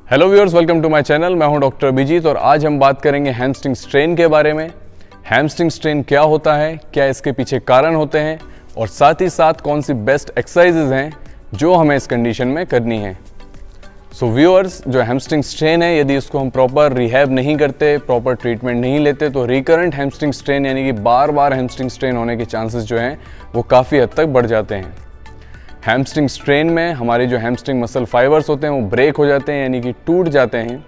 Hello viewers, welcome to my channel. मैं हूं doctor Abhijit और आज हम बात करेंगे हैमस्ट्रिंग स्ट्रेन के बारे में। हैमस्ट्रिंग स्ट्रेन क्या होता है, क्या इसके पीछे कारण होते हैं और साथ ही साथ कौन सी बेस्ट एक्सरसाइजेज हैं जो हमें इस कंडीशन में करनी है। सो व्यूअर्स, जो हैमस्ट्रिंग स्ट्रेन है, यदि इसको हम प्रॉपर रिहैब नहीं करते, प्रॉपर ट्रीटमेंट नहीं लेते तो रिकरेंट हैमस्ट्रिंग स्ट्रेन यानी कि बार बार हैमस्ट्रिंग स्ट्रेन होने के चांसेस जो हैं वो काफ़ी हद तक बढ़ जाते हैं। हैमस्ट्रिंग स्ट्रेन में हमारे जो हैमस्ट्रिंग मसल फाइबर्स होते हैं वो ब्रेक हो जाते हैं यानी कि टूट जाते हैं।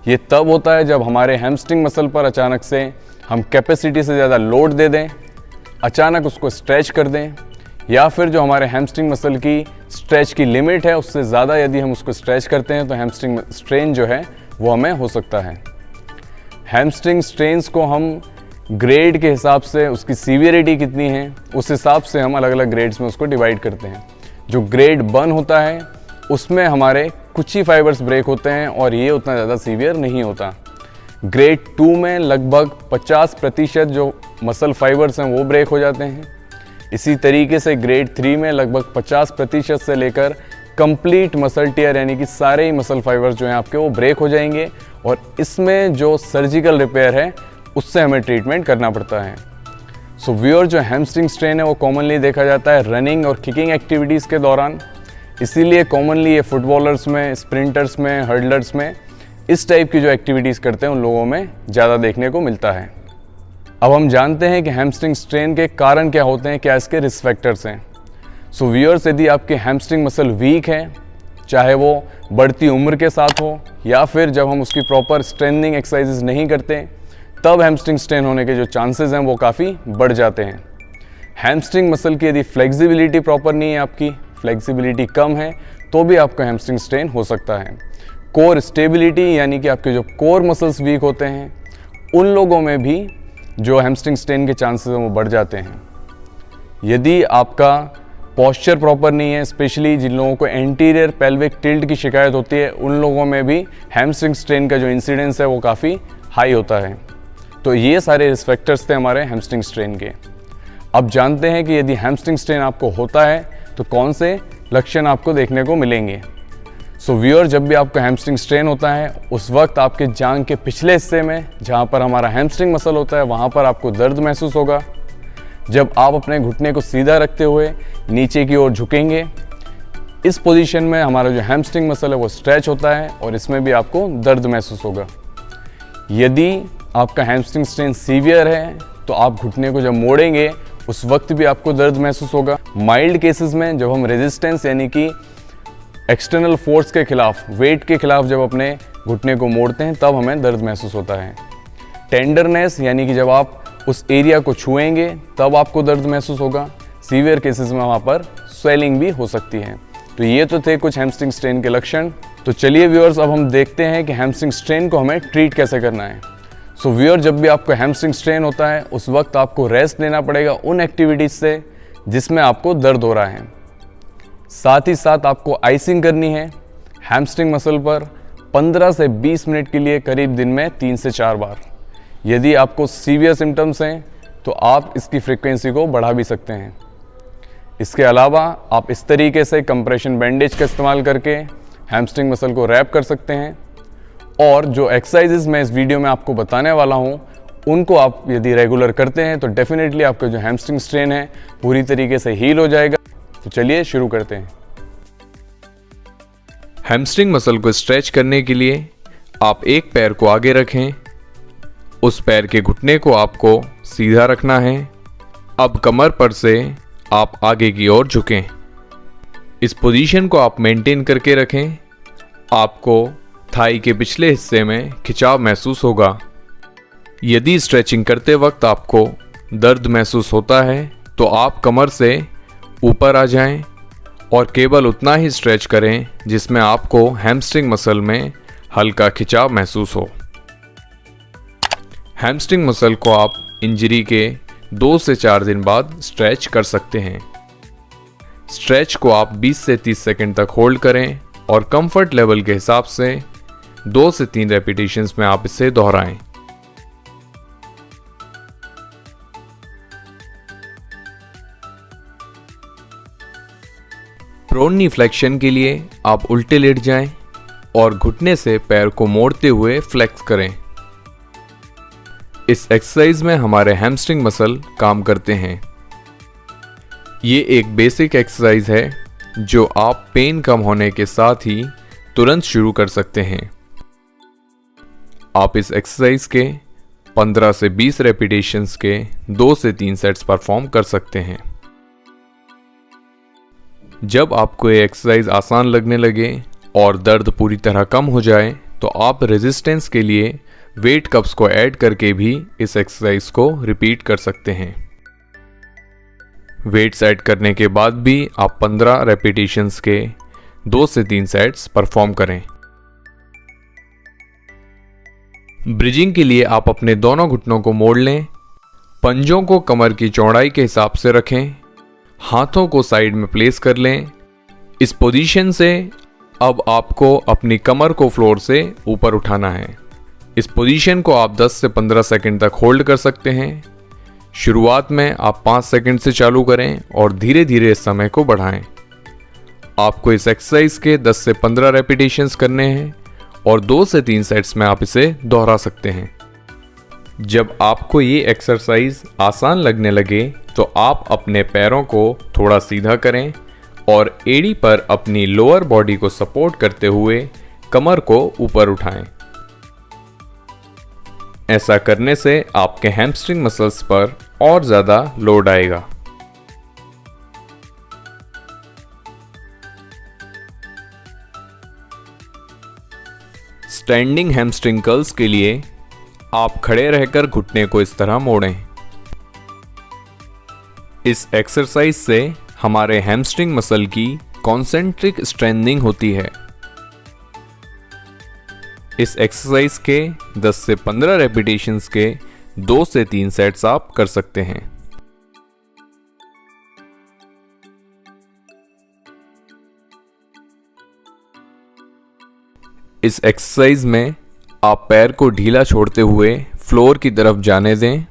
ये तब होता है जब हमारे हैमस्ट्रिंग मसल पर अचानक से हम कैपेसिटी से ज़्यादा लोड दे दें, अचानक उसको स्ट्रेच कर दें, या फिर जो हमारे हैमस्ट्रिंग मसल की स्ट्रेच की लिमिट है उससे ज़्यादा यदि हम उसको स्ट्रेच करते हैं तो हैमस्ट्रिंग स्ट्रेन जो है वो हमें हो सकता है। हैमस्ट्रिंग स्ट्रेन्स को हम ग्रेड के हिसाब से, उसकी सीवियरिटी कितनी है उस हिसाब से हम अलग अलग ग्रेड्स में उसको डिवाइड करते हैं। जो ग्रेड 1 होता है उसमें हमारे कुछ ही फाइबर्स ब्रेक होते हैं और ये उतना ज़्यादा सीवियर नहीं होता। ग्रेड 2 में लगभग 50% जो मसल फाइबर्स हैं वो ब्रेक हो जाते हैं। इसी तरीके से ग्रेड 3 में लगभग 50% से लेकर कंप्लीट मसल टियर यानी कि सारे ही मसल फाइबर्स जो हैं आपके वो ब्रेक हो जाएंगे और इसमें जो सर्जिकल रिपेयर है उससे हमें ट्रीटमेंट करना पड़ता है। सो व्यूअर, जो हैमस्ट्रिंग स्ट्रेन है वो कॉमनली देखा जाता है रनिंग और किकिंग एक्टिविटीज़ के दौरान। इसीलिए कॉमनली ये फुटबॉलर्स में, स्प्रिंटर्स में, हर्डलर्स में इस टाइप की जो एक्टिविटीज़ करते हैं उन लोगों में ज़्यादा देखने को मिलता है। अब हम जानते हैं कि हैमस्ट्रिंग स्ट्रेन के कारण क्या होते हैं, क्या इसके रिस्क फैक्टर्स हैं। सो व्यूअर्स, यदि आपके हैमस्ट्रिंग मसल वीक है, चाहे वो बढ़ती उम्र के साथ हो या फिर जब हम उसकी प्रॉपर स्ट्रेंथनिंग एक्सरसाइजेज नहीं करते, तब हैमस्ट्रिंग स्ट्रेन होने के जो चांसेस हैं वो काफ़ी बढ़ जाते हैं। हैमस्ट्रिंग मसल की यदि फ्लेक्सिबिलिटी प्रॉपर नहीं है, आपकी फ्लेक्सिबिलिटी कम है, तो भी आपका हैमस्ट्रिंग स्ट्रेन हो सकता है। कोर स्टेबिलिटी यानी कि आपके जो कोर मसल्स वीक होते हैं उन लोगों में भी जो हैमस्ट्रिंग स्ट्रेन के चांसेस हैं वो बढ़ जाते हैं। यदि आपका पॉस्चर प्रॉपर नहीं है, स्पेशली जिन लोगों को एंटीरियर पेल्विक टिल्ट की शिकायत होती है, उन लोगों में भी हैमस्ट्रिंग स्ट्रेन का जो इंसिडेंस है वो काफ़ी हाई होता है। तो ये सारे रिस्क फैक्टर्स थे हमारे हैमस्ट्रिंग स्ट्रेन के। अब जानते हैं कि यदि हैमस्ट्रिंग स्ट्रेन आपको होता है तो कौन से लक्षण आपको देखने को मिलेंगे। सो व्यूअर, जब भी आपको हैमस्ट्रिंग स्ट्रेन होता है उस वक्त आपके जांघ के पिछले हिस्से में, जहाँ पर हमारा हैमस्ट्रिंग मसल होता है, वहाँ पर आपको दर्द महसूस होगा। जब आप अपने घुटने को सीधा रखते हुए नीचे की ओर झुकेंगे, इस पोजीशन में हमारा जो हैमस्ट्रिंग मसल है वो स्ट्रेच होता है और इसमें भी आपको दर्द महसूस होगा। यदि आपका हैमस्ट्रिंग स्ट्रेन सीवियर है तो आप घुटने को जब मोड़ेंगे उस वक्त भी आपको दर्द महसूस होगा। माइल्ड केसेस में जब हम रेजिस्टेंस यानी कि एक्सटर्नल फोर्स के खिलाफ, वेट के खिलाफ जब अपने घुटने को मोड़ते हैं तब हमें दर्द महसूस होता है। टेंडरनेस यानी कि जब आप उस एरिया को छुएंगे तब आपको दर्द महसूस होगा। सीवियर केसेस में वहाँ पर स्वेलिंग भी हो सकती है। तो ये तो थे कुछ हैमस्ट्रिंग स्ट्रेन के लक्षण। तो चलिए व्यूअर्स, अब हम देखते हैं कि हैमस्ट्रिंग स्ट्रेन को हमें ट्रीट कैसे करना है। सो व्यूअर, जब भी आपको हैमस्ट्रिंग स्ट्रेन होता है उस वक्त आपको रेस्ट लेना पड़ेगा उन एक्टिविटीज़ से जिसमें आपको दर्द हो रहा है। साथ ही साथ आपको आइसिंग करनी है हैमस्ट्रिंग मसल पर 15 से 20 मिनट के लिए, करीब दिन में 3 से 4 बार। यदि आपको सीवियर सिम्टम्स हैं तो आप इसकी फ्रीक्वेंसी को बढ़ा भी सकते हैं। इसके अलावा आप इस तरीके से कंप्रेशन बैंडेज का इस्तेमाल करके हैमस्ट्रिंग मसल को रैप कर सकते हैं। और जो एक्सरसाइजेज मैं इस वीडियो में आपको बताने वाला हूं उनको आप यदि रेगुलर करते हैं तो डेफिनेटली आपका जो हैमस्ट्रिंग स्ट्रेन है पूरी तरीके से हील हो जाएगा। तो चलिए शुरू करते हैं। हैमस्ट्रिंग मसल को स्ट्रेच करने के लिए आप एक पैर को आगे रखें, उस पैर के घुटने को आपको सीधा रखना है। अब कमर पर से आप आगे की ओर झुकें। इस पोजीशन को आप मेंटेन करके रखें। आपको थाई के पिछले हिस्से में खिंचाव महसूस होगा। यदि स्ट्रेचिंग करते वक्त आपको दर्द महसूस होता है तो आप कमर से ऊपर आ जाएं और केवल उतना ही स्ट्रेच करें जिसमें आपको हैमस्ट्रिंग मसल में हल्का खिंचाव महसूस हो। हैमस्ट्रिंग मसल को आप इंजरी के 2 से 4 दिन बाद स्ट्रेच कर सकते हैं। स्ट्रेच को आप 20 से 30 सेकंड तक होल्ड करें और कंफर्ट लेवल के हिसाब से 2 से 3 रेपिटेशंस में आप इसे दोहराएं। प्रोन नी फ्लेक्शन के लिए आप उल्टे लेट जाएं और घुटने से पैर को मोड़ते हुए फ्लेक्स करें। इस एक्सरसाइज में हमारे हैमस्ट्रिंग मसल काम करते हैं। ये एक बेसिक एक्सरसाइज है जो आप पेन कम होने के साथ ही तुरंत शुरू कर सकते हैं। आप इस एक्सरसाइज के 15 से 20 रेपिटेशंस के 2 से 3 सेट्स परफॉर्म कर सकते हैं। जब आपको ये एक्सरसाइज आसान लगने लगे और दर्द पूरी तरह कम हो जाए तो आप रेजिस्टेंस के लिए वेट कप्स को ऐड करके भी इस एक्सरसाइज को रिपीट कर सकते हैं। वेट्स ऐड करने के बाद भी आप 15 रेपिटेशंस के 2 से 3 सेट्स परफॉर्म करें। ब्रिजिंग के लिए आप अपने दोनों घुटनों को मोड़ लें, पंजों को कमर की चौड़ाई के हिसाब से रखें, हाथों को साइड में प्लेस कर लें। इस पोजीशन से अब आपको अपनी कमर को फ्लोर से ऊपर उठाना है। इस पोजीशन को आप 10 से 15 सेकंड तक होल्ड कर सकते हैं। शुरुआत में आप 5 सेकंड से चालू करें और धीरे धीरे इस समय को बढ़ाएं। आपको इस एक्सरसाइज के 10 से 15 रेपिटेशंस करने हैं और 2 से 3 सेट्स में आप इसे दोहरा सकते हैं। जब आपको ये एक्सरसाइज आसान लगने लगे तो आप अपने पैरों को थोड़ा सीधा करें और एड़ी पर अपनी लोअर बॉडी को सपोर्ट करते हुए कमर को ऊपर उठाएं। ऐसा करने से आपके हैमस्ट्रिंग मसल्स पर और ज्यादा लोड आएगा। स्टैंडिंग हैमस्ट्रिंग कर्ल्स के लिए आप खड़े रहकर घुटने को इस तरह मोड़ें। इस एक्सरसाइज से हमारे हैमस्ट्रिंग मसल की कॉन्सेंट्रिक स्ट्रेंथनिंग होती है। इस एक्सरसाइज के 10 से 15 रेपिटेशंस के 2 से 3 सेट्स आप कर सकते हैं। इस एक्सरसाइज में आप पैर को ढीला छोड़ते हुए फ्लोर की तरफ जाने दें,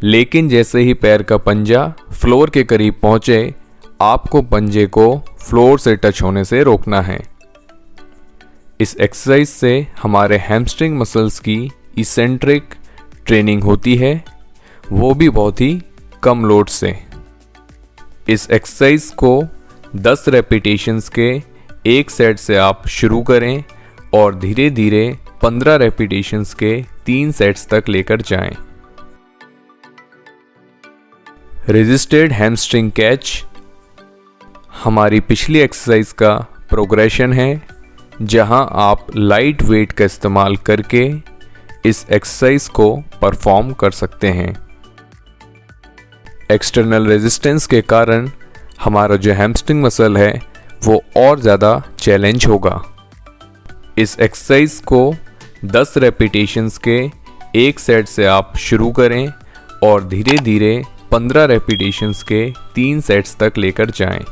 लेकिन जैसे ही पैर का पंजा फ्लोर के करीब पहुंचे आपको पंजे को फ्लोर से टच होने से रोकना है। इस एक्सरसाइज से हमारे हैमस्ट्रिंग मसल्स की इसेंट्रिक ट्रेनिंग होती है, वो भी बहुत ही कम लोड से। इस एक्सरसाइज को 10 रेपिटेशंस के एक सेट से आप शुरू करें और धीरे धीरे 15 रेपिटेशंस के 3 सेट्स तक लेकर जाएं। रेजिस्टेड हैमस्ट्रिंग कैच हमारी पिछली एक्सरसाइज का प्रोग्रेशन है, जहां आप लाइट वेट का इस्तेमाल करके इस एक्सरसाइज को परफॉर्म कर सकते हैं। एक्सटर्नल रेजिस्टेंस के कारण हमारा जो हैमस्ट्रिंग मसल है वो और ज़्यादा चैलेंज होगा। इस एक्सरसाइज को 10 रेपिटेशंस के एक सेट से आप शुरू करें और धीरे धीरे 15 रेपिटेशंस के 3 सेट्स तक लेकर जाएं।